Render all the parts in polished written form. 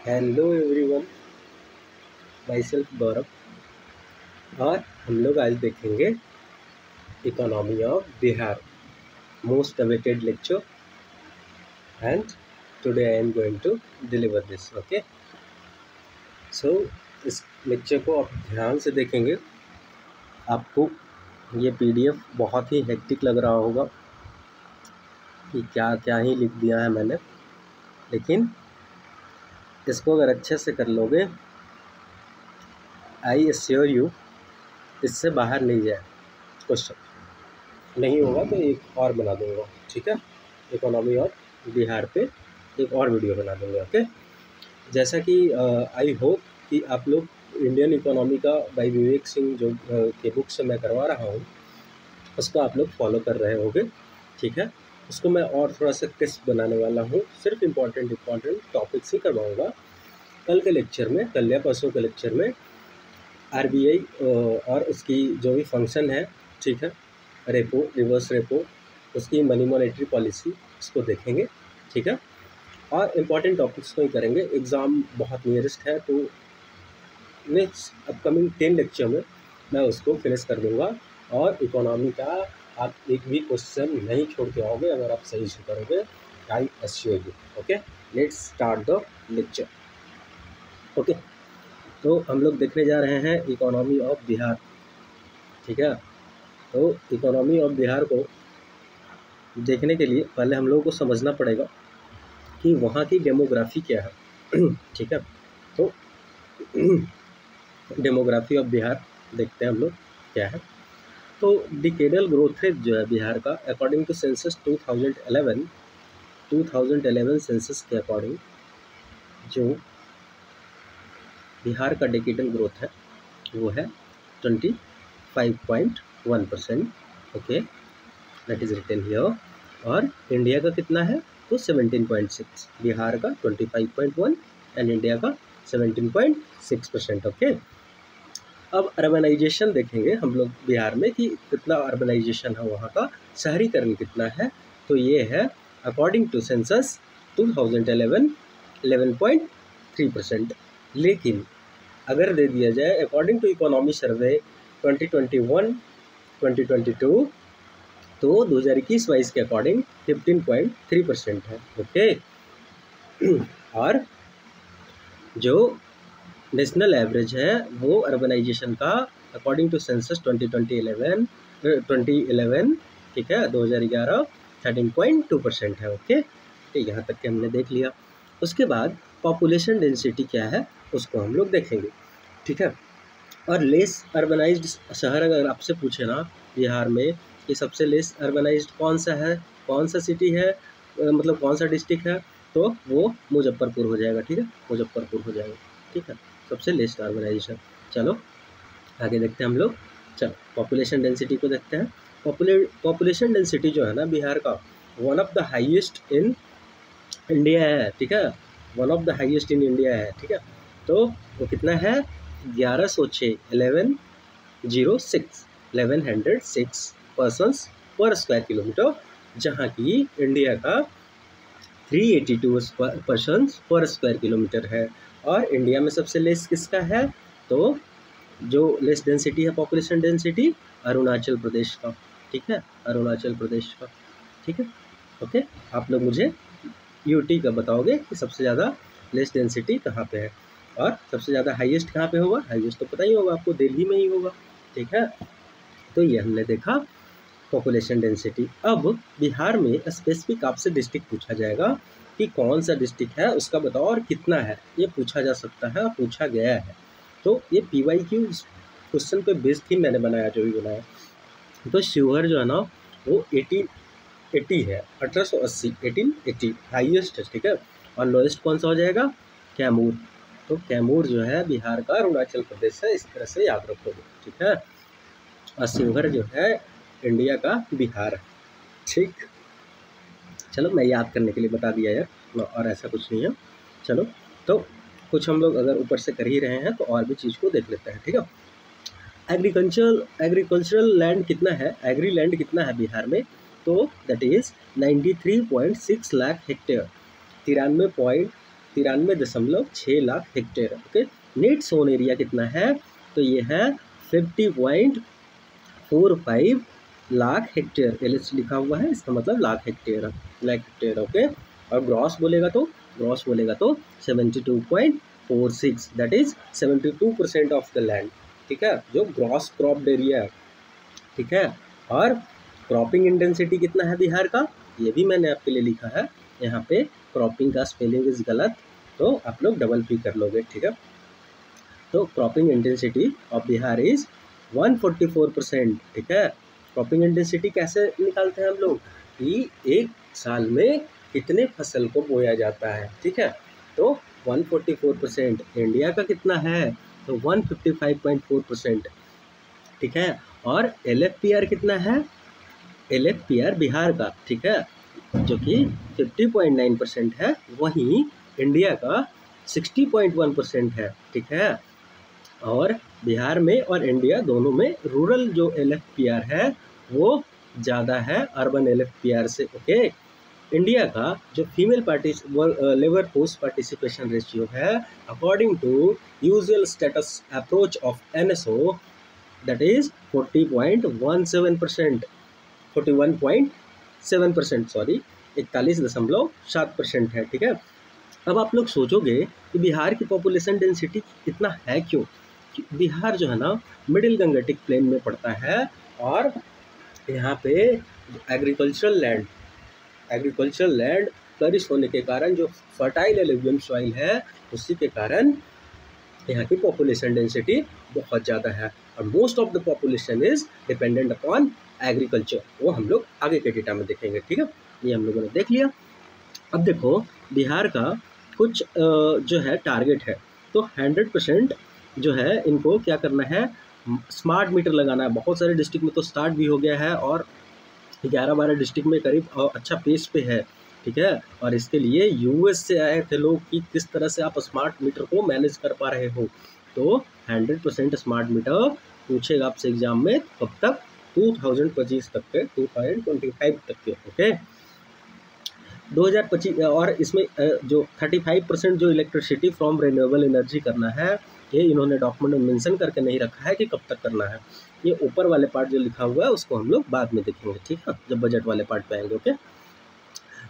Hello everyone, myself Gaurav. और हम लोग आज देखेंगे economy of Bihar, most awaited lecture, and today I am going to deliver this. Okay, so इस lecture को आप ध्यान से देखेंगे। आपको ये पीडीएफ बहुत ही हेक्टिक लग रहा होगा कि क्या क्या ही लिख दिया है मैंने, लेकिन इसको अगर अच्छे से कर लोगे, आई एश्योर यू, इससे बाहर नहीं जाए क्वेश्चन। नहीं होगा तो एक और बना दूंगा, ठीक है। इकोनॉमी ऑफ बिहार पे एक और वीडियो बना दूंगा। ओके, जैसा कि आई होप कि आप लोग इंडियन इकोनॉमी का बाई विवेक सिंह जो के बुक से मैं करवा रहा हूँ, उसको आप लोग फॉलो कर रहे होंगे, ठीक है। उसको मैं और थोड़ा सा क्रिस्प बनाने वाला हूँ, सिर्फ इम्पॉर्टेंट टॉपिक्स ही करवाऊँगा। कल के लेक्चर में, कल या परसों के लेक्चर में आरबीआई और उसकी जो भी फंक्शन है, ठीक है, रेपो, रिवर्स रेपो, उसकी मनी मॉनेटरी पॉलिसी, इसको देखेंगे, ठीक है। और इम्पॉर्टेंट टॉपिक्स को ही करेंगे। एग्ज़ाम बहुत नियरेस्ट है, तो नेक्स्ट अपकमिंग 10 लेक्चर में मैं उसको फिनिश कर दूंगा। और इकोनॉमी का आप एक भी क्वेश्चन नहीं छोड़ के आओगे अगर आप सही से करोगे, I assure you. Okay, let's start the lecture. Okay, तो हम लोग देखने जा रहे हैं इकोनॉमी ऑफ बिहार, ठीक है। तो इकोनॉमी ऑफ बिहार को देखने के लिए पहले हम लोगों को समझना पड़ेगा कि वहाँ की डेमोग्राफी क्या है, ठीक है। तो डेमोग्राफी ऑफ बिहार देखते हैं हम लोग क्या है। तो डिकेडल ग्रोथ रेट जो है बिहार का, अकॉर्डिंग टू सेंसस 2011 सेंसस के अकॉर्डिंग जो बिहार का डिकेडल ग्रोथ है वो है 25.1%। Okay, that is written here. और इंडिया का कितना है तो 17.6, बिहार का 25.1 एंड इंडिया का 17.6%। ओके, अब अर्बनाइजेशन देखेंगे हम लोग बिहार में कि कितना अर्बनाइजेशन है वहाँ का, शहरीकरण कितना है। तो ये है अकॉर्डिंग टू सेंसस 2011 11.3%। लेकिन अगर दे दिया जाए अकॉर्डिंग टू इकोनॉमी सर्वे 2021-2022, तो 2021-22 के अकॉर्डिंग 15.3% है। ओके, और जो नेशनल एवरेज है वो अर्बनाइजेशन का अकॉर्डिंग टू सेंसस 2011, ठीक है, 2011 13.2% है। ओके, तो यहाँ तक के हमने देख लिया। उसके बाद पॉपुलेशन डेंसिटी क्या है उसको हम लोग देखेंगे, ठीक है। और लेस अर्बनाइज्ड शहर अगर आपसे पूछे ना बिहार में कि सबसे लेस अर्बनाइज्ड कौन सा है, कौन सा सिटी है, मतलब कौन सा डिस्ट्रिक्ट है, तो वो मुजफ्फरपुर हो जाएगा, ठीक है, मुजफ्फरपुर हो जाएगा, ठीक है, सबसे लेस अर्बनाइजेशन। चलो आगे देखते हैं हम लोग। चलो पॉपुलेशन डेंसिटी को देखते हैं। पॉपुलेशन डेंसिटी जो है ना बिहार का, one of the highest in India है, ठीक है, one of the highest in India है, ठीक है। तो वो कितना है 1106 पर्सन्स पर स्क्वायर किलोमीटर, जहाँ की इंडिया का 382 पर्सन्स पर स्क्वायर किलोमीटर है। और इंडिया में सबसे लेस किसका है, तो जो लेस डेंसिटी है पॉपुलेशन डेंसिटी अरुणाचल प्रदेश का, ठीक है, अरुणाचल प्रदेश का, ठीक है। ओके, आप लोग मुझे यूटी का बताओगे कि सबसे ज़्यादा लेस डेंसिटी कहाँ पे है और सबसे ज़्यादा हाईएस्ट कहाँ पे होगा। हाईएस्ट तो पता ही होगा आपको, दिल्ली में ही होगा, ठीक है। तो ये हमने देखा पॉपुलेशन डेंसिटी। अब बिहार में स्पेसिफिक आपसे डिस्ट्रिक्ट पूछा जाएगा कि कौन सा डिस्ट्रिक्ट है उसका बताओ और कितना है, ये पूछा जा सकता है, पूछा गया है। तो ये PYQ क्वेश्चन पे बेस्ड ही मैंने बनाया, जो भी बनाया। तो शिवहर जो है ना वो 1880 है, 1880 हाईएस्ट है, ठीक है। और लोएस्ट कौन सा हो जाएगा, कैमूर। तो कैमूर जो है बिहार का अरुणाचल प्रदेश है, इस तरह से याद रखोगे, ठीक है। और शिवहर जो है इंडिया का बिहार है, ठीक। चलो मैं याद करने के लिए बता दिया यार, और ऐसा कुछ नहीं है। चलो तो कुछ हम लोग अगर ऊपर से कर ही रहे हैं तो और भी चीज़ को देख लेते हैं, ठीक है। एग्रीकल्चरल लैंड कितना है, एग्री लैंड कितना है बिहार में, तो that is 93.6 lakh hectare, 93 93.6 lakh hectare. Okay, net sown area कितना है, तो ये है 50.45 लाख हेक्टेयर। LH लिखा हुआ है, इसका मतलब लाख हेक्टेयर। ओके, और ग्रॉस बोलेगा तो 72.46, that is 72% of the land. ठीक है, जो ग्रॉस क्रॉप्ड एरिया है। ठीक है, और क्रॉपिंग इंटेंसिटी कितना है बिहार का, ये भी मैंने आपके लिए लिखा है यहाँ पे। क्रॉपिंग का स्पेलिंग इज गलत, तो आप लोग डबल पी कर लोगे। ठीक है, तो cropping intensity of Bihar is 144%। ठीक है, क्रॉपिंग इंटेंसिटी कैसे निकालते हैं हम लोग कि एक साल में कितने फसल को बोया जाता है। ठीक है, तो 144%। इंडिया का कितना है, तो 155.4%। ठीक है, और LFPR कितना है, LFPR बिहार का, ठीक है, जो कि 50.9% है, वहीं इंडिया का 60.1% है। ठीक है, और बिहार में और इंडिया दोनों में रूरल जो LFPR है वो ज़्यादा है अर्बन LFPR से। ओके, इंडिया का जो female labour force participation ratio है according to usual status approach of NSO, that is 41.7%, 41.7%, sorry 41.7% है। ठीक है, अब आप लोग सोचोगे कि बिहार की पॉपुलेशन डेंसिटी इतना है क्यों। बिहार जो है ना मिडिल गंगेटिक प्लेन में पड़ता है, और यहाँ पे एग्रीकल्चरल लैंड फ्लरिश होने के कारण जो फर्टाइल एलुवियल सॉइल है, उसी के कारण यहाँ की पॉपुलेशन डेंसिटी बहुत ज़्यादा है। और most of the population is dependent upon agriculture, वो हम लोग आगे के डेटा में देखेंगे। ठीक है, ये हम लोगों ने देख लिया। अब देखो बिहार का कुछ जो है टारगेट है, तो 100% जो है इनको क्या करना है, स्मार्ट मीटर लगाना है। बहुत सारे डिस्ट्रिक्ट में तो स्टार्ट भी हो गया है, और 11-12 डिस्ट्रिक्ट में करीब अच्छा पेस पे है। ठीक है, और इसके लिए US से आए थे लोग कि किस तरह से आप स्मार्ट मीटर को मैनेज कर पा रहे हो। तो 100% स्मार्ट मीटर पूछेगा आपसे एग्जाम में, कब तक, 2025 तक के, 2025 तक के। ओके, 2025, और इसमें जो 35% जो इलेक्ट्रिसिटी फ्रॉम रिन्यूएबल एनर्जी करना है, ये इन्होंने डॉक्यूमेंट में मेंशन करके नहीं रखा है कि कब तक करना है। ये ऊपर वाले पार्ट जो लिखा हुआ है उसको हम लोग बाद में देखेंगे। ठीक है, जब बजट वाले पार्ट पे आएंगे। Okay,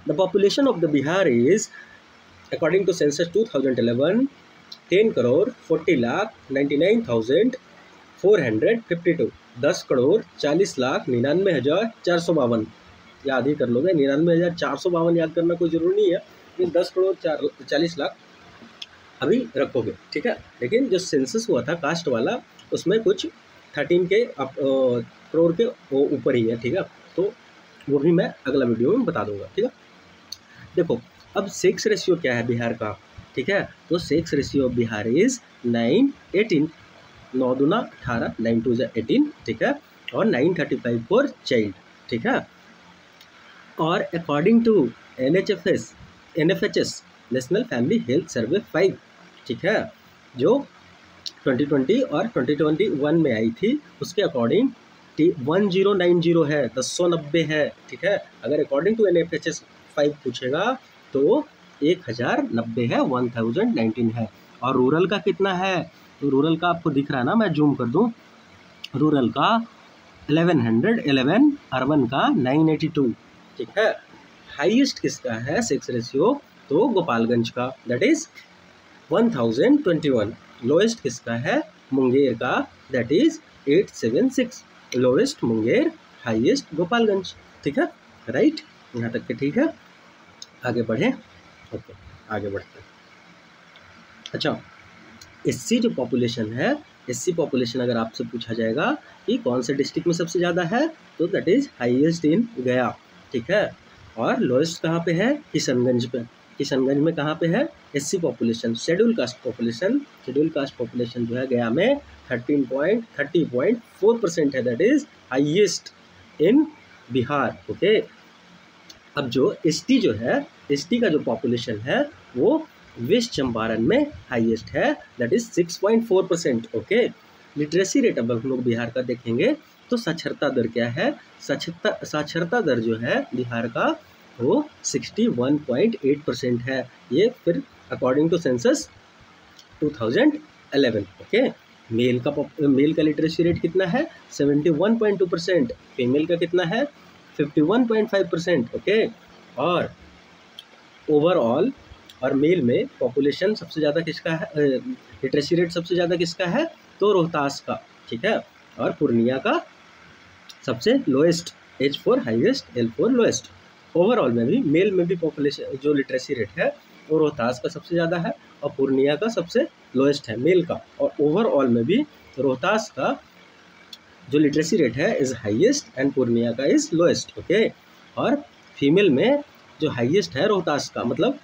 the population of the Bihar is according to census 2011 10,49,452, 10,40,99,452। याद ही कर लोगे, 99,452 याद करना कोई जरूरी नहीं है, लेकिन 10,40,00,000 अभी रखोगे। ठीक है, लेकिन जो सेंसस हुआ था कास्ट वाला, उसमें कुछ 13 के करोड़ के ऊपर ही है। ठीक है, तो वो भी मैं अगला वीडियो में बता दूंगा। ठीक है, देखो अब सेक्स रेशियो क्या है बिहार का। ठीक है, तो सेक्स रेशियो बिहार इज 9:18, 9 दूना 18, 9 2 18। ठीक है, और 9:35 फॉर चाइल्ड। ठीक है, और according to NFHS national family health survey 5, ठीक है, जो 2020 और 2021 में आई थी, उसके अकॉर्डिंग 1090 है, 1090 है। ठीक है, अगर अकॉर्डिंग टू NFHS 5 पूछेगा तो 1090 है, 1019 है। और रूरल का कितना है, तो रूरल का आपको दिख रहा है ना, मैं जूम कर दूं, रूरल का 1111, अर्बन का 982। ठीक है, हाईएस्ट किसका है सेक्स रेशियो, तो गोपालगंज का, दैट इज 1021। लोएस्ट किसका है, मुंगेर का, that is 876। Lowest Munger, highest Gopalganj. ठीक है, राइट, यहाँ तक के ठीक है। आगे बढ़े, ओके, आगे बढ़ते हैं। अच्छा, SC जो पॉपुलेशन है, SC पॉपुलेशन अगर आपसे पूछा जाएगा कि कौन से डिस्ट्रिक्ट में सबसे ज़्यादा है, तो दैट इज हाईएस्ट इन गया। ठीक है, और लोएस्ट कहाँ पे है, किशनगंज पे। किशनगंज में कहाँ पे है, SC population. Schedule caste population जो है गया में 30.4% है, that is highest in Bihar. Okay, अब जो ST जो है, ST का जो पॉपुलेशन है वो वेस्ट चंपारण में हाईएस्ट है, that is 6.4%। Okay, literacy rate अब हम लोग बिहार का देखेंगे तो साक्षरता दर क्या है, साक्षरता दर जो है बिहार का वो 61.8% है। ये फिर according to census 2011। Okay, male का लिटरेसी रेट कितना है 71.2%, फीमेल का कितना है 51.5%। ओके, और ओवरऑल और मेल में पॉपुलेशन सबसे ज़्यादा किसका है, लिटरेसी रेट सबसे ज़्यादा किसका है तो रोहतास का, ठीक है, और पूर्णिया का सबसे lowest, H4 highest, L4 lowest. Overall में भी मेल में भी पॉपुलेशन जो लिटरेसी रेट है वो रोहतास का सबसे ज़्यादा है और पूर्णिया का सबसे लोएस्ट है मेल का, और ओवरऑल में भी रोहतास का जो लिटरेसी रेट है इज़ हाईएस्ट एंड पूर्णिया का इज़ लोएस्ट। ओके, और फीमेल में जो हाईएस्ट है रोहतास का, मतलब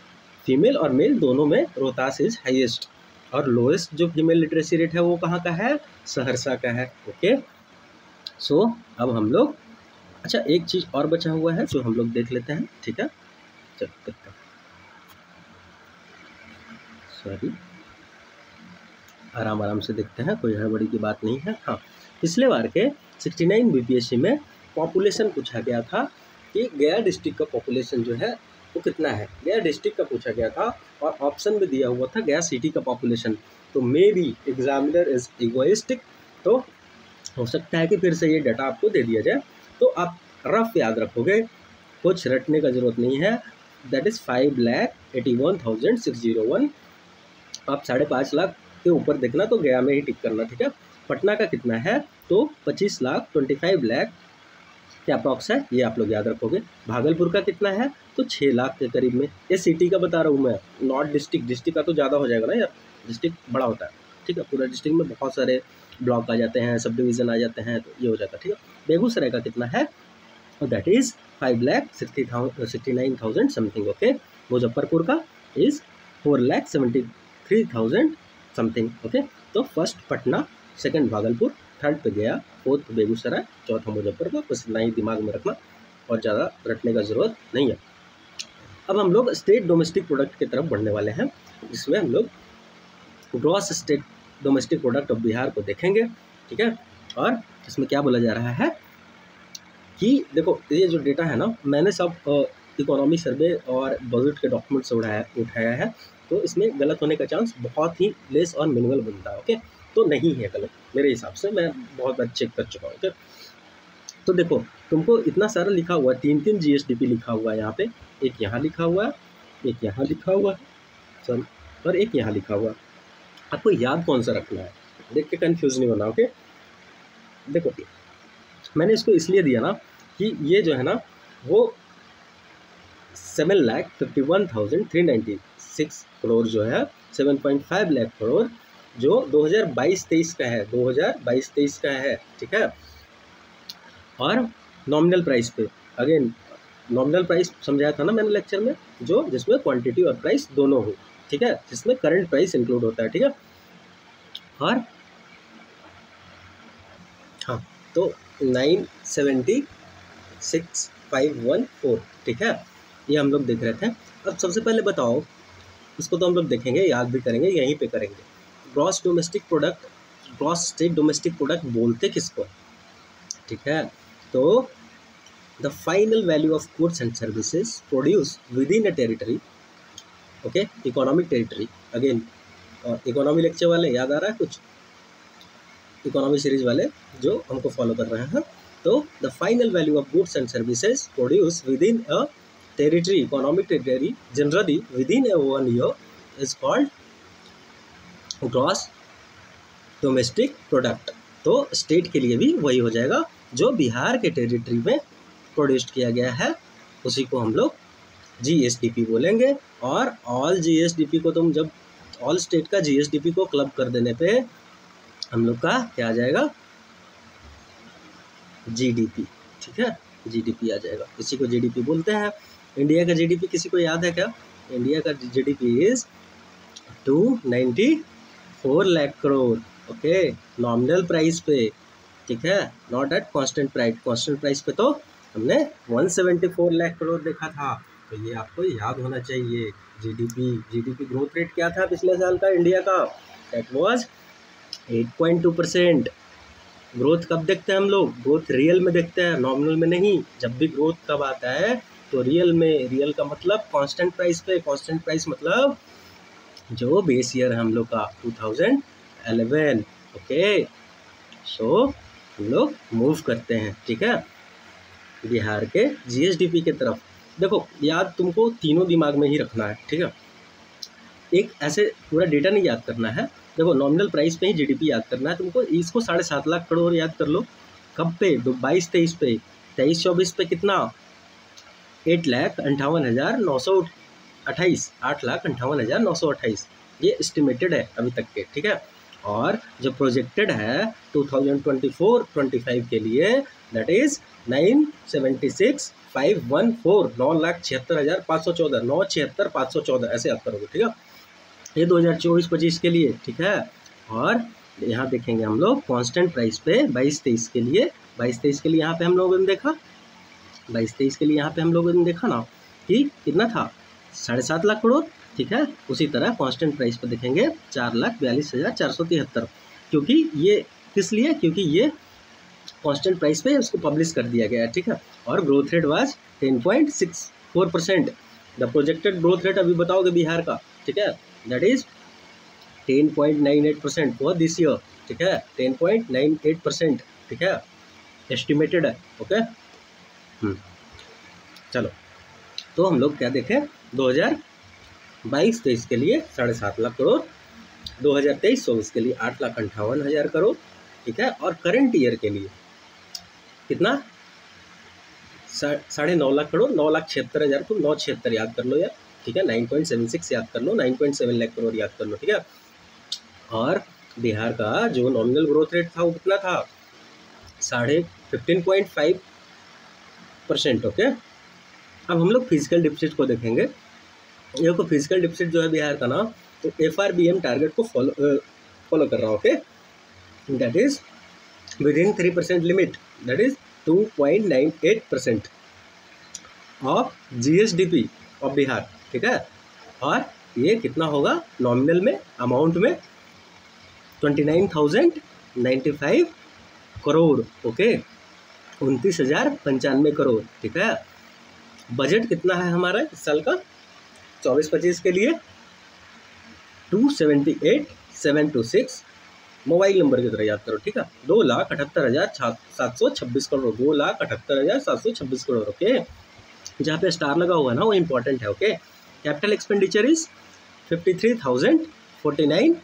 फीमेल और मेल दोनों में रोहतास इज़ हाईएस्ट, और लोएस्ट जो फीमेल लिटरेसी रेट है वो कहाँ का है, सहरसा का है। ओके, सो अब हम लोग, अच्छा एक चीज़ और बचा हुआ है जो हम लोग देख लेते हैं, ठीक है, चल देखते हैं, सॉरी, आराम आराम से देखते हैं, कोई हड़बड़ी की बात नहीं है। हाँ, पिछले बार के 69 बीपीएससी में पॉपुलेशन पूछा गया था कि गया डिस्ट्रिक्ट का पॉपुलेशन जो है वो कितना है, गया डिस्ट्रिक्ट का पूछा गया था, और ऑप्शन में दिया हुआ था गया सिटी का पॉपुलेशन। तो may be examiner is egoistic, तो हो सकता है कि फिर से ये डाटा आपको दे दिया जाए, तो आप रफ याद रखोगे, कुछ रटने का ज़रूरत नहीं है। That is 5,81,601। आप 5.5 लाख के ऊपर देखना तो गया में ही टिक करना, ठीक है। पटना का कितना है तो 25,25 लाख के अप्रॉक्स है, ये आप लोग याद रखोगे। भागलपुर का कितना है तो 6 लाख के करीब में। ये सिटी का बता रहा हूँ मैं, नॉट डिस्ट्रिक्ट, डिस्ट्रिक्ट का तो ज़्यादा हो जाएगा ना यार, डिस्ट्रिक्ट बड़ा होता है, ठीक है, पूरा डिस्ट्रिक्ट में बहुत सारे ब्लॉक आ जाते हैं, सब डिवीज़न आ जाते हैं, तो ये हो जाता है, ठीक है। बेगूसराय का कितना है और that is 5,69,000 something. Okay, Muzaffarpur का इज़ 4,73,000 समथिंग। ओके, तो first Patna, second Bhagalpur, third पे गया, फोर्थ बेगूसराय, चौथा मुजफ्फरपुर। बस इतना ही दिमाग में रखना और ज़्यादा रटने का ज़रूरत नहीं है। अब हम लोग स्टेट डोमेस्टिक प्रोडक्ट की तरफ बढ़ने वाले हैं, जिसमें हम लोग gross state domestic product of Bihar को देखेंगे, ठीक है। और इसमें क्या बोला जा रहा है कि देखो ये जो डेटा है ना, मैंने सब इकोनॉमी सर्वे और बजट के डॉक्यूमेंट से उठाया है, तो इसमें गलत होने का चांस बहुत ही लेस और मिनिमल बनता है। ओके, तो नहीं है गलत मेरे हिसाब से, मैं बहुत बार चेक कर चुका हूँ। तो देखो तुमको इतना सारा लिखा हुआ है, 3 GSDP लिखा हुआ है यहाँ पे, एक यहाँ लिखा हुआ है, एक यहाँ लिखा हुआ है, सॉरी, और एक यहाँ लिखा हुआ है। आपको याद कौन सा रखना है, देख के कन्फ्यूज नहीं होना। ओके, देखो मैंने इसको इसलिए दिया ना कि ये जो है ना वो 7,51,396 करोड़ जो है, 7.5 लाख करोड़ जो 2022-23 का है, 2022-23 का है, ठीक है। और नॉमिनल प्राइस पे, अगेन नॉमिनल प्राइस समझाया था ना मैंने लेक्चर में, जो जिसमें क्वांटिटी और प्राइस दोनों हो, ठीक है, जिसमें करंट प्राइस इंक्लूड होता है, ठीक है। और हाँ, तो 976,514, ठीक है, ये हम लोग देख रहे थे। अब सबसे पहले बताओ, इसको तो हम लोग देखेंगे, याद भी करेंगे, यहीं पे करेंगे। Gross domestic product, gross state domestic product बोलते किसको, ठीक है। तो the final value of goods and services produce with in a territory, okay, economic territory. Again और इकोनॉमी लेक्चर वाले याद आ रहा है कुछ, इकोनॉमी सीरीज वाले जो हमको फॉलो कर रहे हैं। तो the final value of goods and services produce with in a territory, economic territory, generally with in a 1 year is called gross domestic product. तो स्टेट के लिए भी वही हो जाएगा, जो बिहार के टेरिटरी में प्रोड्यूस किया गया है उसी को हम लोग GSDP बोलेंगे। और ऑल GSDP को तुम जब ऑल स्टेट का GSDP को क्लब कर देने पे हम लोग का क्या आ जाएगा, GDP, ठीक है, GDP आ जाएगा। इसी को GDP बोलते हैं। इंडिया का GDP किसी को याद है क्या? इंडिया का GDP is 294 lakh crore, okay, nominal price पे, ठीक है, not at constant price. Constant price पे तो हमने 174 लाख करोड़ देखा था, तो ये आपको याद होना चाहिए। GDP ग्रोथ रेट क्या था पिछले साल का इंडिया का? That was 8.2%। ग्रोथ कब देखते हैं हम लोग? ग्रोथ रियल में देखते हैं, नॉमिनल में नहीं। जब भी ग्रोथ कब आता है तो रियल में। रियल का मतलब कांस्टेंट प्राइस पे, कांस्टेंट प्राइस मतलब जो बेस ईयर है हम लोग का 2011। ओके, सो हम लोग मूव करते हैं, ठीक है, बिहार के जीएसडीपी के तरफ। देखो याद तुमको तीनों दिमाग में ही रखना है, ठीक है, एक ऐसे पूरा डेटा नहीं याद करना है। देखो नॉमिनल प्राइस पे ही जीडीपी याद करना है तुमको। इसको 7.5 लाख करोड़ याद कर लो। कब पे? 22-23 पे। 23-24 पे कितना? 8,58,928, 8,58,928। ये एस्टिमेटेड है अभी तक के, ठीक है। और जो प्रोजेक्टेड है 2024-25 के लिए, दैट इज 976,514, 9,76,514, 976,514 ऐसे याद करोगे, ठीक है। ये 2024-25 के लिए, ठीक है। और यहाँ देखेंगे हम लोग कांस्टेंट प्राइस पे 22-23 के लिए। 22-23 के लिए यहाँ पे हम लोगों ने देखा, 22-23 के लिए यहाँ पे हम लोगों ने देखा ना कि कितना था, 7.5 लाख करोड़, ठीक है। उसी तरह कांस्टेंट प्राइस पे देखेंगे 4,42,473, क्योंकि ये किस लिए? क्योंकि ये कांस्टेंट प्राइस पे उसको पब्लिश कर दिया गया है, ठीक है। और growth rate was 10.64%। The projected growth rate अभी बताओगे बिहार का, ठीक है, that is 10.98% for this year, ठीक है, 10.98%, ठीक है, एस्टिमेटेड है। ओके, चलो तो हम लोग क्या देखें, 2022-23 के लिए 7.5 लाख करोड़, 2023-24 के लिए 8,58,000 करोड़, ठीक है। और करंट ईयर के लिए कितना? 9.5 लाख करोड़, 9,76,000, तुम 976 याद कर लो यार, ठीक है, 9.76 याद कर लो, 9.7 लाख करोड़ याद कर लो, ठीक है। और बिहार का जो नॉमिनल ग्रोथ रेट था वो कितना था? 15.5%। ओके, अब हम लोग फिजिकल डिफिसिट को देखेंगे। ये को फिजिकल डिफिसिट जो है बिहार का ना, तो FRBM टारगेट को फॉलो कर रहा है। Okay, that is within 3% limit, that is 2.98% of GSDP of Bihar, ठीक है। और ये कितना होगा नॉमिनल में, अमाउंट में 29,095 करोड़। ओके, 29,095 करोड़, ठीक है। बजट कितना है हमारा इस साल का 24-25 के लिए? 278,726। मोबाइल नंबर की तरह याद करो, ठीक है, 2,78,726 करोड़, 2,78,726 करोड़। ओके, जहाँ पे स्टार लगा हुआ है ना वो इंपॉर्टेंट है। Okay, capital expenditure is 53,049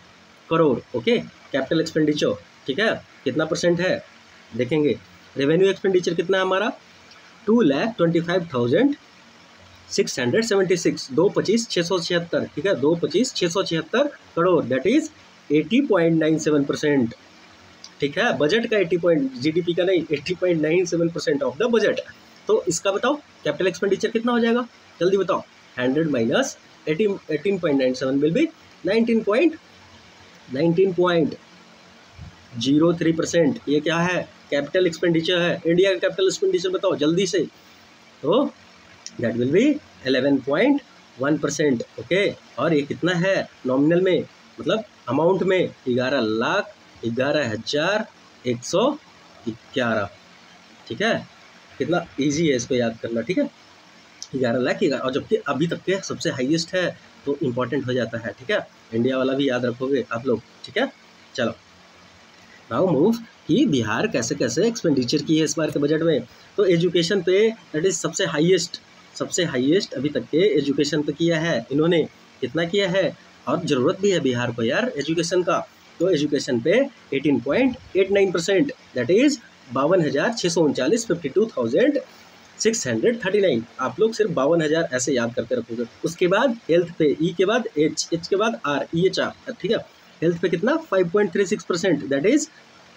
crore. Okay, capital expenditure, ठीक है, कितना परसेंट है देखेंगे। रेवेन्यू एक्सपेंडिचर कितना है हमारा? 2,25,676, 2,25,676, ठीक है, 2,25,676 करोड़, दैट इज 80.97%, ठीक है। बजट का GDP का नहीं, 80.97% ऑफ द बजट। तो इसका बताओ कैपिटल एक्सपेंडिचर कितना हो जाएगा, जल्दी बताओ। 100 माइनस 18.97 विल बी 19.03%। ये क्या है? कैपिटल एक्सपेंडिचर है। इंडिया का कैपिटल एक्सपेंडिचर बताओ जल्दी से। तो दैट विल बी 11.1%। ओके, और ये कितना है नॉमिनल में, मतलब अमाउंट में? 11,11,111, ठीक है। कितना इजी है इसको याद करना, ठीक है, 11,11,000। और जबकि अभी तक के सबसे हाईएस्ट है तो इम्पोर्टेंट हो जाता है, ठीक है। इंडिया वाला भी याद रखोगे आप लोग, ठीक है। चलो नाउ मूव कि बिहार कैसे कैसे एक्सपेंडिचर की है इस बार के बजट में। तो एजुकेशन पे दैट इज सबसे हाईएस्ट अभी तक के एजुकेशन पे किया है इन्होंने। कितना किया है? और ज़रूरत भी है बिहार को यार एजुकेशन का। तो एजुकेशन पे 18.89%, दैट इज 52,639, 52,639। आप लोग सिर्फ 52,000 ऐसे याद करके रखोगे। उसके बाद हेल्थ पे ई के बाद एच के बाद आर, EHR, ठीक है। हेल्थ पे कितना? 5.36%, दैट इज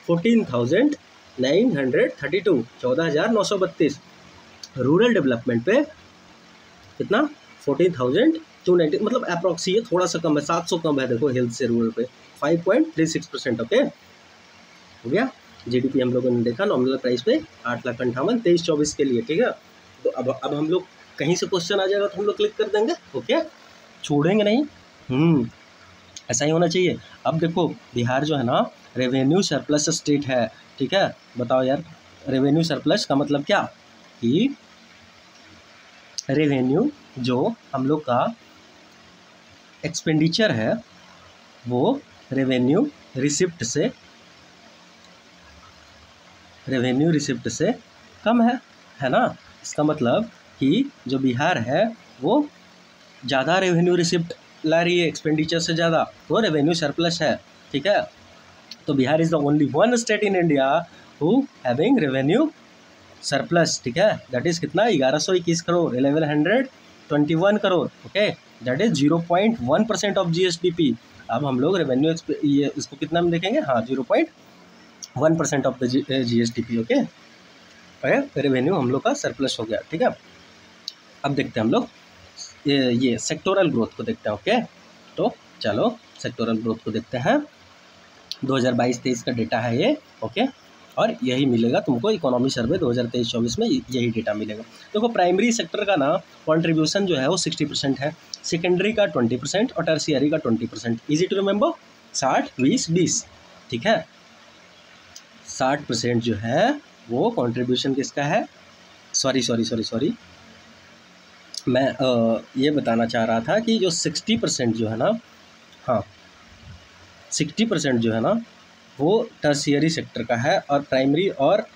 14,932, 14,932। रूरल डेवलपमेंट पे कितना? 14,290, मतलब अप्रॉक्स ये थोड़ा सा कम है, 700 कम है। देखो हेल्थ से रूरल पे 5.36%। ओके, हो गया। GDP हम लोगों ने देखा नॉमिनल प्राइस पे 8,58,000 23-24 के लिए, ठीक है। तो अब हम लोग कहीं से क्वेश्चन आ जाएगा तो हम लोग क्लिक कर देंगे। ओके, छोड़ेंगे नहीं। ऐसा ही होना चाहिए। अब देखो बिहार जो है ना रेवेन्यू सरप्लस स्टेट है, ठीक है। बताओ यार रेवेन्यू सरप्लस का मतलब क्या? कि रेवेन्यू जो हम लोग का एक्सपेंडिचर है वो रेवेन्यू रिसिप्ट से कम है ना। इसका मतलब कि जो बिहार है वो ज़्यादा रेवेन्यू रिसिप्ट ला रही है एक्सपेंडिचर से ज़्यादा, तो रेवेन्यू सरप्लस है, ठीक है। तो Bihar is the only one state in India who having revenue surplus, ठीक है। दैट इज़ कितना 1121 crore 1121 crore, okay. That is 0.1% of GSDP। अब हम लोग रेवेन्यू ये इसको कितना में देखेंगे, हाँ 0.1% of the GSDP, okay. Revenue हम लोग का सरप्लस हो गया, ठीक है। अब देखते हैं हम लोग ये सेक्टोरल ग्रोथ को देखते हैं, ओके। तो चलो सेक्टोरल ग्रोथ को देखते हैं। 2022-23 का डेटा है ये, ओके। और यही मिलेगा तुमको इकोनॉमी सर्वे 2023-24 में, यही डेटा मिलेगा। देखो प्राइमरी सेक्टर का ना कंट्रीब्यूशन जो है वो 60% है, सेकेंडरी का 20% और टर्शियरी का 20%। इजी टू रिमेंबर, 60-20-20, ठीक है। 60% जो है वो कंट्रीब्यूशन किसका है, सॉरी मैं ये बताना चाह रहा था कि जो 60% जो है ना, हाँ 60% जो है ना वो टर्शियरी सेक्टर का है और प्राइमरी, और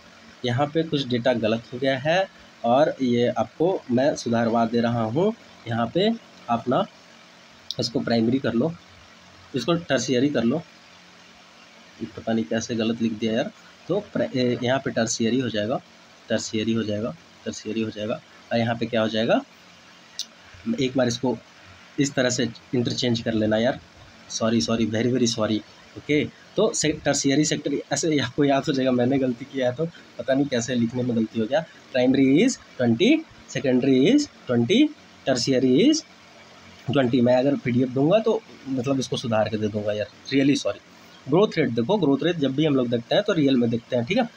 यहाँ पे कुछ डेटा गलत हो गया है और ये आपको मैं सुधारवा दे रहा हूँ। यहाँ पे आप ना इसको प्राइमरी कर लो, इसको टर्शियरी कर लो, पता नहीं कैसे गलत लिख दिया यार। तो यहाँ पे टर्शियरी हो जाएगा और यहाँ पे क्या हो जाएगा, एक बार इसको इस तरह से इंटरचेंज कर लेना यार, सॉरी वेरी सॉरी, ओके। तो टर्शियरी सेक्टर ऐसे आपको याद हो जाएगा, मैंने गलती किया है तो पता नहीं कैसे लिखने में गलती हो गया। Primary is 20, secondary is 20, tertiary is 20। मैं अगर PDF दूंगा तो मतलब इसको सुधार के दे दूंगा यार, रियली सॉरी। ग्रोथ रेट देखो, ग्रोथ रेट जब भी हम लोग देखते हैं तो रियल में देखते हैं, ठीक है,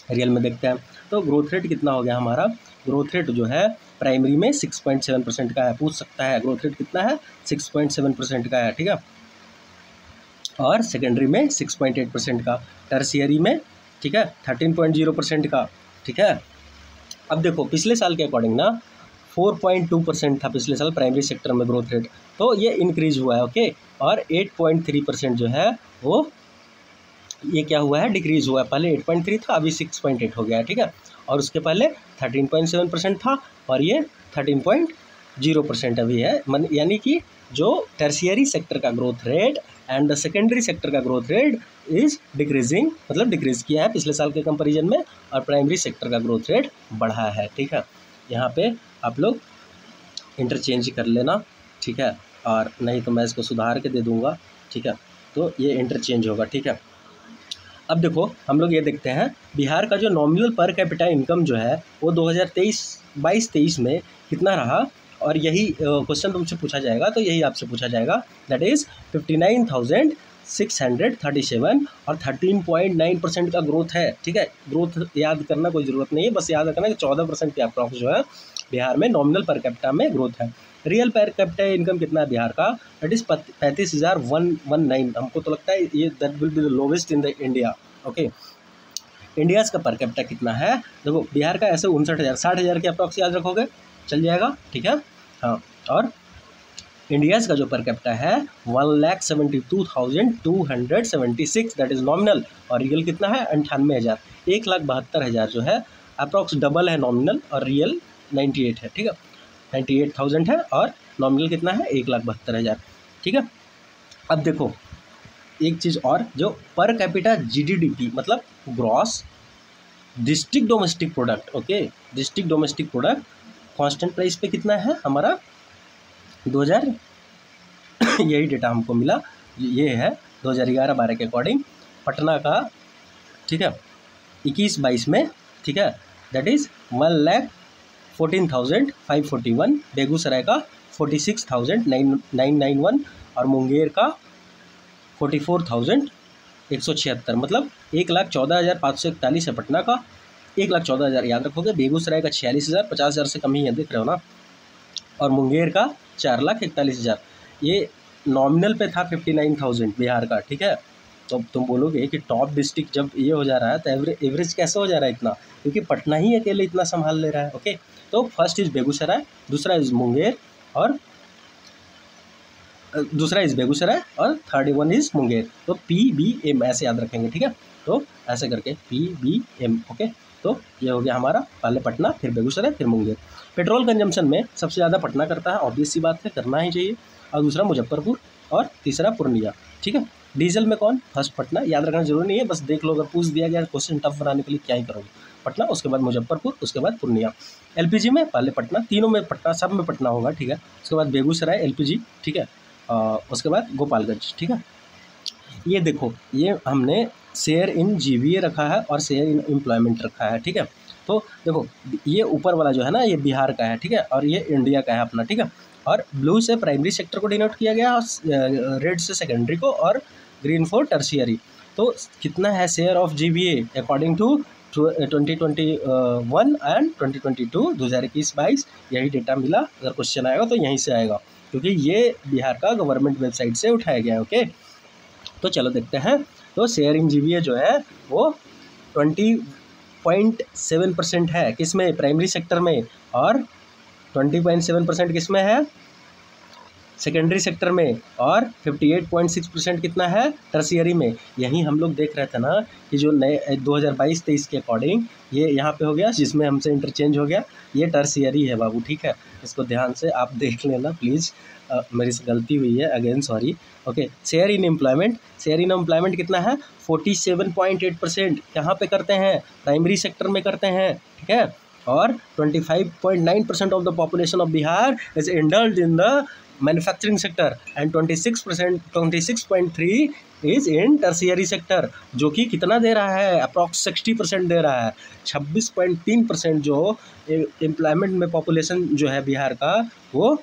रियल में देखते हैं। तो ग्रोथ रेट कितना हो गया हमारा, ग्रोथ रेट जो है प्राइमरी में 6.7% का है, पूछ सकता है ग्रोथ रेट कितना है, 6.7% का है, ठीक है। और सेकेंडरी में 6.8% का, टर्शियरी में, ठीक है, 13.0% का, ठीक है। अब देखो पिछले साल के अकॉर्डिंग ना 4.2% था पिछले साल प्राइमरी सेक्टर में ग्रोथ रेट, तो ये इंक्रीज हुआ है, ओके। और 8.3% जो है वो ये क्या हुआ है, डिक्रीज़ हुआ है। पहले 8.3 था, अभी 6.8 हो गया है, ठीक है। और उसके पहले 13.7% था और ये 13.0% अभी है। यानी कि जो टर्शियरी सेक्टर का growth rate and the secondary sector का ग्रोथ रेट इज़ डिक्रीजिंग, मतलब डिक्रीज़ किया है पिछले साल के कंपैरिजन में, और प्राइमरी सेक्टर का ग्रोथ रेट बढ़ा है, ठीक है। यहाँ पे आप लोग इंटरचेंज कर लेना, ठीक है, और नहीं तो मैं इसको सुधार के दे दूँगा, ठीक है। तो ये इंटरचेंज होगा, ठीक है। अब देखो हम लोग ये देखते हैं बिहार का जो नॉमिनल पर कैपिटा इनकम जो है वो 2022-23 में कितना रहा, और यही क्वेश्चन तुमसे पूछा जाएगा, तो यही आपसे पूछा जाएगा। दैट इज़ 59,637 और 13.9% का ग्रोथ है, ठीक है। ग्रोथ याद करना कोई ज़रूरत नहीं है, बस याद रखना कि 14% के अप्रॉक्स जो है बिहार में नॉमिनल पर कैपिटा में ग्रोथ है। रियल पर कैपिटा इनकम कितना है बिहार का, दैट इज़ 35,119। हमको तो लगता है ये that will be the lowest in the India, okay. India's का पर कैपिटा कितना है, देखो बिहार का ऐसे 59,000, 60,000 के अप्रॉक्स याद रखोगे चल जाएगा, ठीक है, हाँ। और इंडियाज़ का जो पर कैपिटा है 1,72,276, दैट इज़ नॉमिनल, और रियल कितना है 98,000, 1,72,000 जो है अप्रॉक्स डबल है नॉमिनल, और रियल 98 है, ठीक है। 98,000 है और नॉमिनल कितना है 1,72,000, ठीक है। अब देखो एक चीज़ और, जो पर कैपिटा GDP मतलब gross district domestic product, okay, district domestic product constant price पे कितना है हमारा 2000 यही डेटा हमको मिला, ये है 2011-12 के अकॉर्डिंग पटना का, ठीक है, 21-22 में, ठीक है, दैट इज़ 1,14,541, बेगूसराय का 46,991 और मुंगेर का 44,176, मतलब 1,14,541 है पटना का, 1,14,000 याद रखोगे, बेगूसराय का 46,000, 50,000 से कम ही है, देख रहे हो ना, और मुंगेर का 4,41,000। ये नॉमिनल पे था 59,000 बिहार का, ठीक है। तो तुम बोलोगे कि टॉप डिस्ट्रिक्ट जब ये हो जा रहा है तो एवरेज कैसे हो जा रहा है इतना, क्योंकि पटना ही अकेले इतना संभाल ले रहा है, ओके। तो फर्स्ट इज़ बेगूसराय, दूसरा इज़ मुंगेर और दूसरा इस बेगूसराय और थर्ड वन इज़ मुंगेर। तो PBM ऐसे याद रखेंगे, ठीक है। तो ऐसे करके PBM, ओके। तो ये हो गया हमारा, पहले पटना, फिर बेगूसराय, फिर मुंगेर। पेट्रोल कंजम्पशन में सबसे ज़्यादा पटना करता है, ऑब्वियस सी बात है, करना ही चाहिए। और दूसरा मुजफ्फरपुर और तीसरा पूर्णिया, ठीक है। डीजल में कौन? फर्स्ट पटना, याद रखना जरूरी नहीं है, बस देख लो, अगर पूछ दिया गया क्वेश्चन टफ बनाने के लिए क्या ही करोगे, पटना, उसके बाद मुजफ्फरपुर, उसके बाद पूर्णिया। LPG में पहले पटना, तीनों में पटना, सब में पटना होगा, ठीक है। उसके बाद बेगूसराय LPG, ठीक है। उसके बाद गोपालगंज, ठीक है। ये देखो, ये हमने शेयर इन GVA रखा है और शेयर इन एम्प्लॉयमेंट रखा है, ठीक है। तो देखो, ये ऊपर वाला जो है ना, ये बिहार का है, ठीक है, और ये इंडिया का है अपना, ठीक है। और ब्लू से प्राइमरी सेक्टर को डिनोट किया गया, और रेड से सेकेंडरी को, और ग्रीन फॉर टर्शियरी। तो कितना है share of GVA according to 2021 and 2022, 2021-22, यही डेटा मिला। अगर क्वेश्चन आएगा तो यहीं से आएगा, क्योंकि ये बिहार का गवर्नमेंट वेबसाइट से उठाया गया है, ओके। तो चलो देखते हैं। तो शेयर इन GVA जो है वो 20.7% है, किस में? प्राइमरी सेक्टर में। और 20.7% किस में है? सेकेंडरी सेक्टर में। और 58.6% कितना है? टर्शियरी में। यही हम लोग देख रहे थे ना कि जो नए 2022-23 के अकॉर्डिंग ये यहाँ पे हो गया, जिसमें हमसे इंटरचेंज हो गया, ये टर्शियरी है बाबू, ठीक है। इसको ध्यान से आप देख लेना प्लीज़, मेरी से गलती हुई है, again sorry, okay. Share in employment, share in employment कितना है? 47.8%। कहाँ पे करते हैं? प्राइमरी सेक्टर में करते हैं, ठीक है। और 25.9% of the population of Bihar is indulge in the manufacturing sector, and 26.3 is in tertiary sector, जो कि कितना दे रहा है? अप्रॉक्स 60% दे रहा है। 26.3% जो एम्प्लॉयमेंट में पॉपुलेशन जो है बिहार का, वो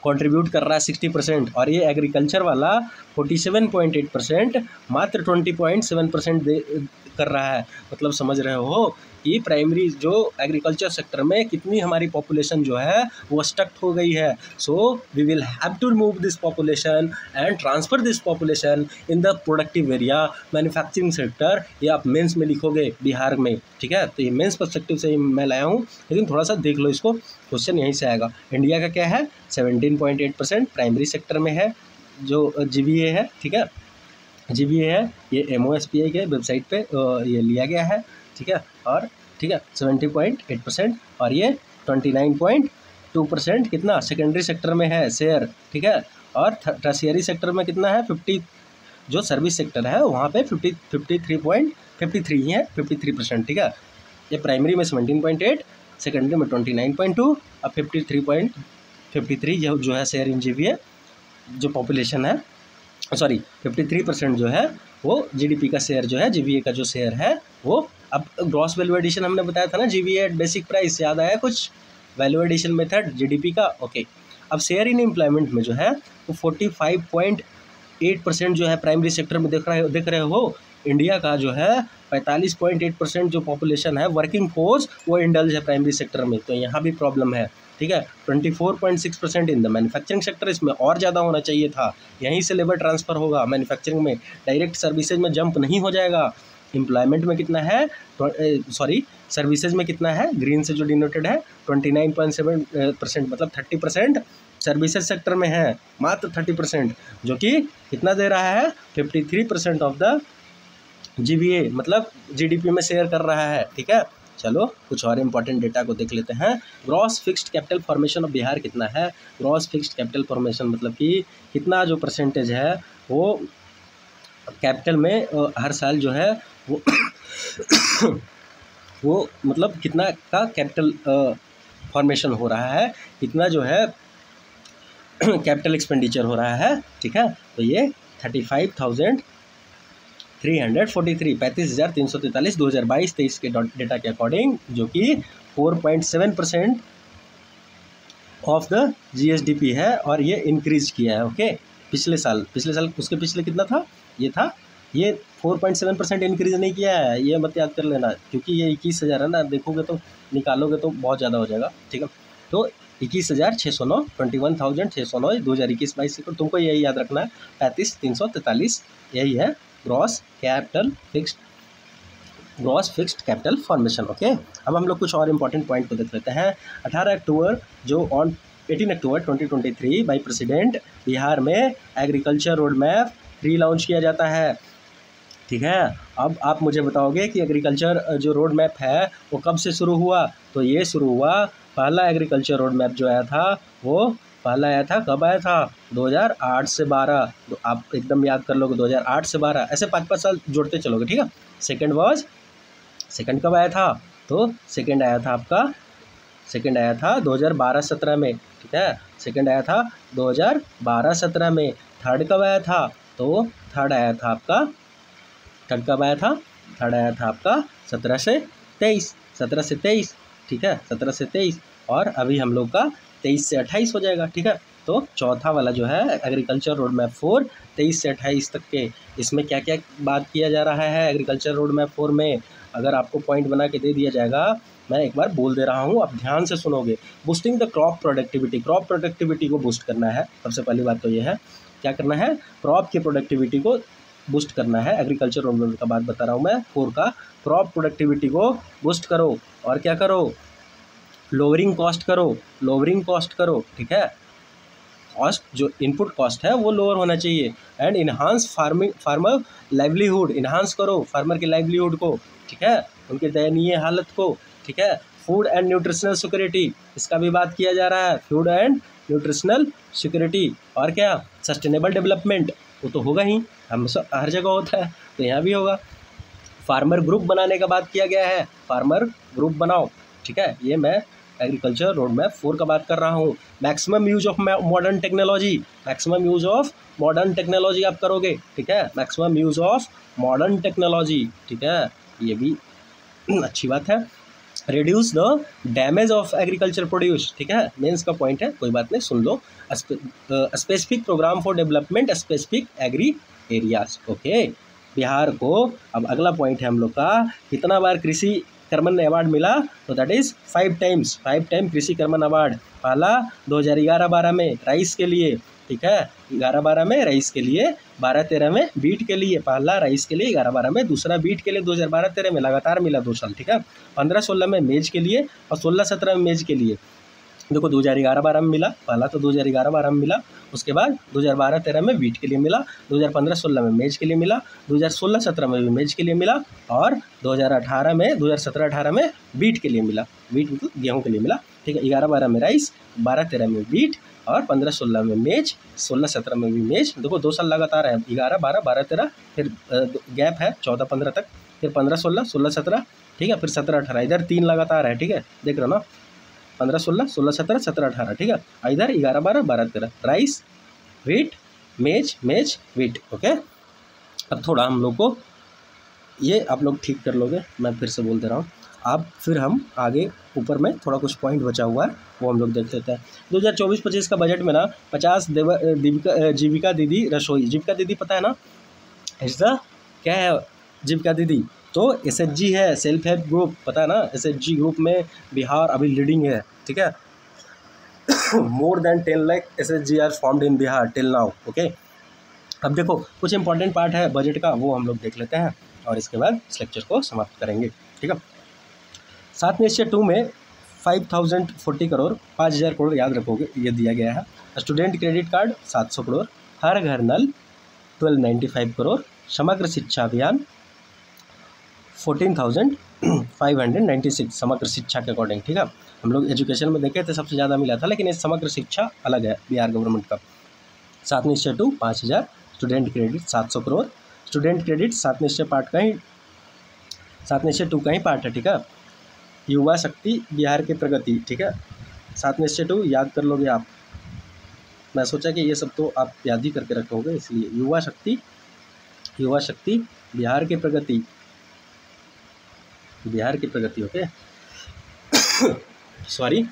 कंट्रीब्यूट कर रहा है 60%। और ये एग्रीकल्चर वाला 47.8%, मात्र 20.7% कर रहा है। मतलब समझ रहे हो कि प्राइमरी जो एग्रीकल्चर सेक्टर में कितनी हमारी पॉपुलेशन जो है वो स्टक हो गई है। So we will have to remove this population and transfer this population in the productive area, manufacturing sector. ये आप मेंस में लिखोगे बिहार में, ठीक है। तो ये मेंस पर्सपेक्टिव से मैं लाया हूँ, लेकिन थोड़ा सा देख लो इसको, क्वेश्चन यहीं से आएगा। इंडिया का क्या है? 17.8% प्राइमरी सेक्टर में है, जो GVA है, ठीक है। GVA है, ये MOSPI के वेबसाइट पे ये लिया गया है, ठीक है। और ठीक है 70.8%, और ये 29.2% कितना सेकेंडरी सेक्टर में है शेयर, ठीक है। और टर्शियरी सेक्टर में कितना है? 50, जो सर्विस सेक्टर है वहाँ पे 53 ही है, 53%, ठीक है। ये प्राइमरी में 17.8, सेकेंडरी में 29.2, और 53 जो है शेयर इन GVA, जो पॉपुलेशन है, सॉरी 53% जो है वो GDP का शेयर जो है, GVA का जो शेयर है वो। अब ग्रॉस वैल्यू एडिशन हमने बताया था ना, GVA एट बेसिक प्राइस, याद आया कुछ? वैल्यू एडिशन मेथड GDP का, ओके। अब शेयर इन एम्प्लॉयमेंट में जो है वो 45.8% जो है प्राइमरी सेक्टर में देख रहे हो। इंडिया का जो है 45.8% जो पॉपुलेशन है वर्किंग फोर्स, वो इंडल्ज है प्राइमरी सेक्टर में, तो यहाँ भी प्रॉब्लम है, ठीक है। 24.6% इन द मैन्युफैक्चरिंग सेक्टर, इसमें और ज़्यादा होना चाहिए था। यहीं से लेबर ट्रांसफ़र होगा मैन्युफैक्चरिंग में, डायरेक्ट सर्विसेज में जंप नहीं हो जाएगा। एम्प्लॉयमेंट में कितना है? सॉरी, सर्विसेज में कितना है? ग्रीन से जो डिनोटेड है 29.7%, मतलब 30% सर्विसेज सेक्टर में है, मात्र 30%, जो कि कितना दे रहा है? 53% ऑफ द GVA, मतलब GDP में शेयर कर रहा है, ठीक है। चलो कुछ और इम्पोर्टेंट डेटा को देख लेते हैं। Gross fixed capital formation of Bihar कितना है? ग्रॉस फिक्स्ड कैपिटल फॉर्मेशन मतलब कि कितना जो परसेंटेज है वो कैपिटल में हर साल जो है वो वो मतलब कितना का कैपिटल फॉर्मेशन हो रहा है, कितना जो है कैपिटल एक्सपेंडिचर हो रहा है, ठीक है। तो ये 35,343 2022-23 के डेटा के अकॉर्डिंग, जो कि 4.7% ऑफ द GSDP है, और ये इंक्रीज किया है, ओके। पिछले साल उसके पिछले कितना था? ये 4.7% इंक्रीज नहीं किया है, ये मत याद कर लेना, क्योंकि ये 21,000 है ना, देखोगे तो निकालोगे तो बहुत ज़्यादा हो जाएगा, ठीक है। तो 21,609, 21,609 2021-22 को तुमको यही याद रखना है, 35,343 यही है gross fixed capital formation, okay. अब हम लोग कुछ और इम्पोर्टेंट पॉइंट को देख लेते हैं। 18 अक्टूबर जो on 18 October 2023 by president Bihar में एग्रीकल्चर रोड मैप री लॉन्च किया जाता है। ठीक है, अब आप मुझे बताओगे कि एग्रीकल्चर जो रोड मैप है वो कब से शुरू हुआ। तो ये शुरू हुआ, पहला एग्रीकल्चर रोड मैप जो आया था वो पहला आया था, कब आया था, 2008 से 12। तो आप एकदम याद कर लोगे 2008 से 12, ऐसे 5-5 साल जोड़ते चलोगे। ठीक है, सेकंड कब आया था, तो सेकंड आया था 2012-17 में। ठीक है, सेकंड आया था 2012-17 में। थर्ड कब आया था, तो थर्ड आया था आपका 17 से 23। ठीक है, 17 से 23, और अभी हम लोग का 23 से 28 हो जाएगा। ठीक है, तो चौथा वाला जो है एग्रीकल्चर रोड मैप 4 23 से 28 तक के, इसमें क्या क्या बात किया जा रहा है एग्रीकल्चर रोड मैप 4 में, अगर आपको पॉइंट बना के दे दिया जाएगा, मैं एक बार बोल दे रहा हूँ, आप ध्यान से सुनोगे। बूस्टिंग द क्रॉप प्रोडक्टिविटी को बूस्ट करना है। सबसे पहली बात तो ये है, क्या करना है, क्रॉप की प्रोडक्टिविटी को बूस्ट करना है। एग्रीकल्चर रोड मैप का बात बता रहा हूँ मैं 4 का, क्रॉप प्रोडक्टिविटी को बूस्ट करो, और क्या करो, लोअरिंग कॉस्ट करो। ठीक है, कॉस्ट जो इनपुट कॉस्ट है वो लोअर होना चाहिए। And enhance farmer livelihood, enhance करो फार्मर की लाइवलीहुड को। ठीक है, उनके दयनीय हालत को। ठीक है, फूड एंड न्यूट्रिशनल सिक्योरिटी, इसका भी बात किया जा रहा है, फूड एंड न्यूट्रिशनल सिक्योरिटी। और क्या, सस्टेनेबल डेवलपमेंट, वो तो होगा ही, हम सब हर जगह होता है, तो यहाँ भी होगा। फार्मर ग्रुप बनाने का बात किया गया है, फार्मर ग्रुप बनाओ। ठीक है, ये मैं एग्रीकल्चर रोड मैप 4 का बात कर रहा हूँ। Maximum use of modern technology आप करोगे। ठीक है, maximum use of modern technology. ठीक है, ये भी अच्छी बात है। Reduce the damage of agriculture produce. ठीक है, मेंस का पॉइंट है, कोई बात नहीं, सुन लो। Specific programme for development specific agri areas. Okay, Bihar को, अब अगला पॉइंट है हम लोग का, कितना बार कृषि कर्मण अवार्ड मिला, तो दैट इज 5 टाइम कृषि कर्मण अवार्ड। पहला 2011-12 में राइस के लिए। ठीक है, 11-12 में राइस के लिए, 12-13 में बीट के लिए। पहला राइस के लिए 11-12 में, दूसरा बीट के लिए 2012-13 में, लगातार मिला 2 साल। ठीक है, 15-16 में मेज के लिए और 16-17 में मेज के लिए। देखो 2011-12 में मिला, पहला तो 2011-12 में मिला, उसके बाद 2012-13 में बीट के लिए मिला, 2015-16 में मेज के लिए मिला, 2016-17 में भी मेज के लिए मिला, और 2017-18 में बीट के लिए मिला। बीट मतलब गेहूँ के लिए मिला। ठीक है, 11-12 में राइस, 12-13 में बीट, और 15-16 में मेज, 16-17 में भी मेज। देखो 2 साल लगातार है, 11-12, 12-13, फिर गैप है 14-15 तक, फिर 15-16, 16-17। ठीक है, फिर 17-18, इधर 3 लगातार है। ठीक है, देख रहे हो ना, 15-16, 16-17, 17-18। ठीक है, इधर 11-12, 12-13, राइस, वीट, मेज, वीट। ओके, अब थोड़ा हम लोग को ये आप लोग ठीक कर लोगे, मैं फिर से बोल दे रहा हूँ। अब फिर हम आगे ऊपर में थोड़ा कुछ पॉइंट बचा हुआ है, वो हम लोग देख लेते हैं। 2024-25 का बजट में ना 50 जीविका दीदी रसोई, जीविका दीदी पता है ना, ऐसा क्या है जीविका दीदी, तो SHG है, सेल्फ हेल्प ग्रुप, पता है ना, SHG ग्रुप में बिहार अभी लीडिंग है। ठीक है, more than 10 lakh SHG are formed in Bihar till now. Okay, अब देखो कुछ इंपॉर्टेंट पार्ट है बजट का, वो हम लोग देख लेते हैं, और इसके बाद इस लेक्चर को समाप्त करेंगे। ठीक है, 7 निश्चय 2 में 5040 करोड़, 5000 करोड़ याद रखोगे, ये दिया गया है। स्टूडेंट क्रेडिट कार्ड 700 करोड़, हर घर नल 1295 करोड़, समग्र शिक्षा अभियान 14,596 समग्र शिक्षा के अकॉर्डिंग। ठीक है, हम लोग एजुकेशन में देखे थे सबसे ज़्यादा मिला था, लेकिन ये समग्र शिक्षा अलग है बिहार गवर्नमेंट का। 7 निश्चय 2 5000, student credit 700 crore, student credit 7 निश्चय 2 का ही पार्ट है। ठीक है, युवा शक्ति बिहार की प्रगति। ठीक है, 7 निश्चय 2 याद कर लोगे आप, मैं सोचा कि ये सब तो आप याद ही करके रखोगे, इसलिए युवा शक्ति बिहार की प्रगति। ओके सॉरी,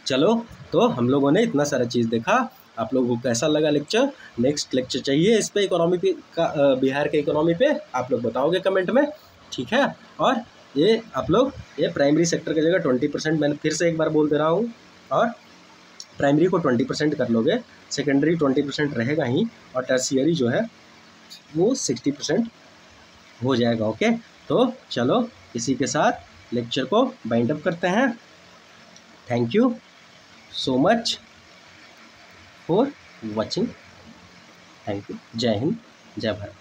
चलो, तो हम लोगों ने इतना सारा चीज़ देखा, आप लोगों को कैसा लगा लेक्चर। नेक्स्ट लेक्चर चाहिए इस पे, इकोनॉमी पे का, बिहार के इकोनॉमी पे आप लोग बताओगे कमेंट में। ठीक है, और ये आप लोग ये प्राइमरी सेक्टर की जगह 20%, मैंने फिर से एक बार बोल दे रहा हूँ, और प्राइमरी को 20% कर लोगे, सेकेंडरी 20% रहेगा ही, और टर्शियरी जो है वो 60% हो जाएगा। ओके, तो चलो इसी के साथ लेक्चर को बाइंड अप करते हैं। Thank you so much. For watching. Thank you. जय हिंद, जय भारत।